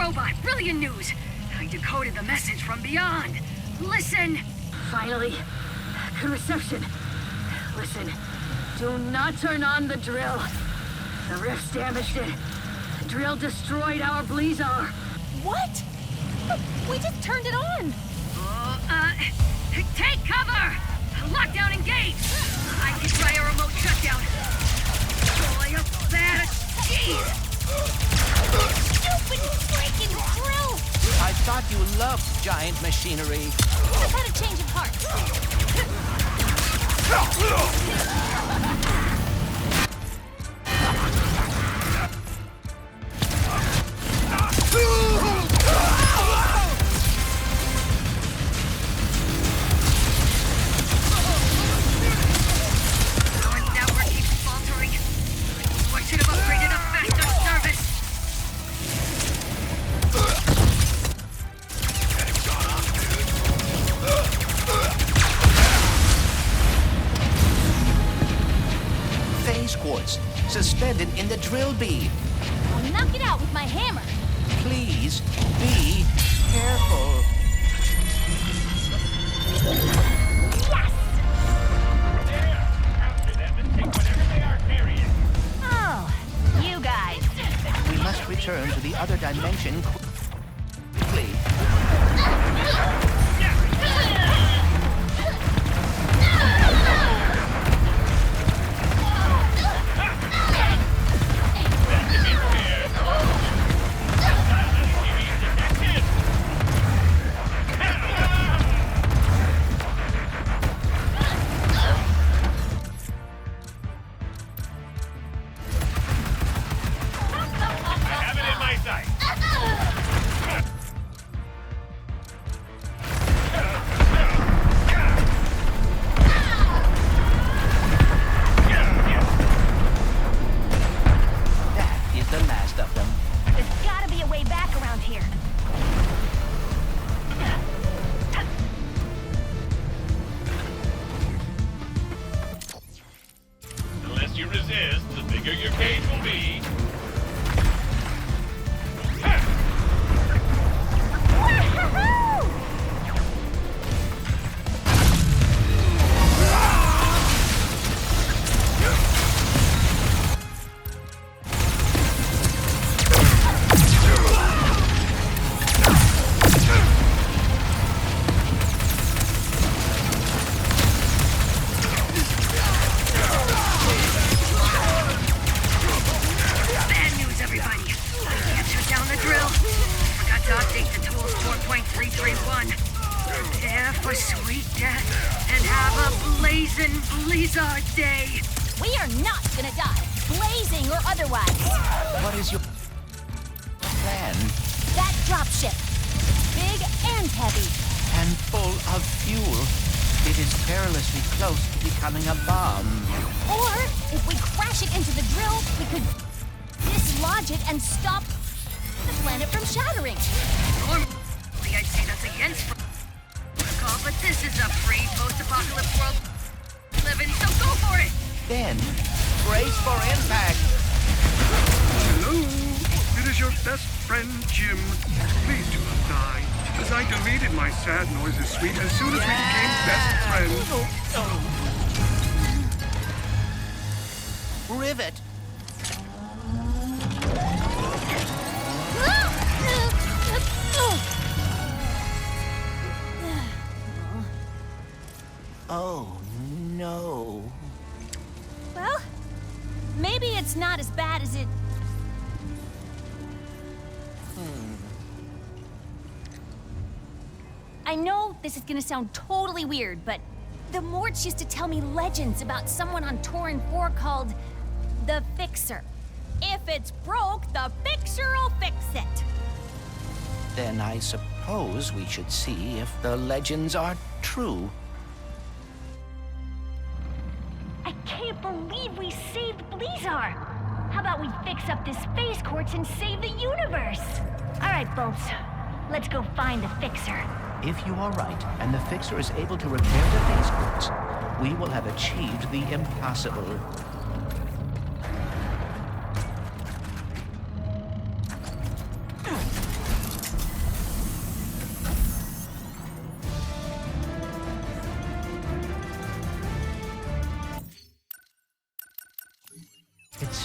robot. Brilliant news. I decoded the message from beyond. Listen. Finally. Good reception. Listen. Do not turn on the drill. The rift's damaged it. The drill destroyed our Blizar. What? But we just turned it on. Take cover! Lockdown engaged! I can try a remote shutdown. Boy, up that cheese! Stupid freaking drill! I thought you loved giant machinery. I've had a change of heart. Suspended in the drill bead. I'll knock it out with my hammer. Please, be careful. Yes! Capture them and take whatever they are carrying. Oh, you guys. We must return to the other dimension quickly. Blizar Day! We are not gonna die, blazing or otherwise. What is your plan? That dropship. Big and heavy. And full of fuel. It is perilously close to becoming a bomb. Or, if we crash it into the drill, we could dislodge it and stop the planet from shattering. Normally, I'd say that's against protocol, but this is a free post-apocalypse world living, so go for it! Then, brace for impact. Hello, it is your best friend, Jim. Please do not die, as I deleted my sad noises suite as soon as we became best friends. Rivet. Oh, no. Well, maybe it's not as bad as it... I know this is gonna sound totally weird, but the Morts used to tell me legends about someone on Torin 4 called the Fixer. If it's broke, the Fixer will fix it. Then I suppose we should see if the legends are true. I can't believe we saved Blizar. How about we fix up this space quartz and save the universe? All right, Bolts. Let's go find the Fixer. If you are right, and the Fixer is able to repair the phase quartz, we will have achieved the impossible.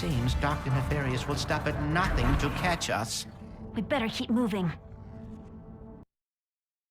seems Dr. Nefarious will stop at nothing to catch us. We better keep moving.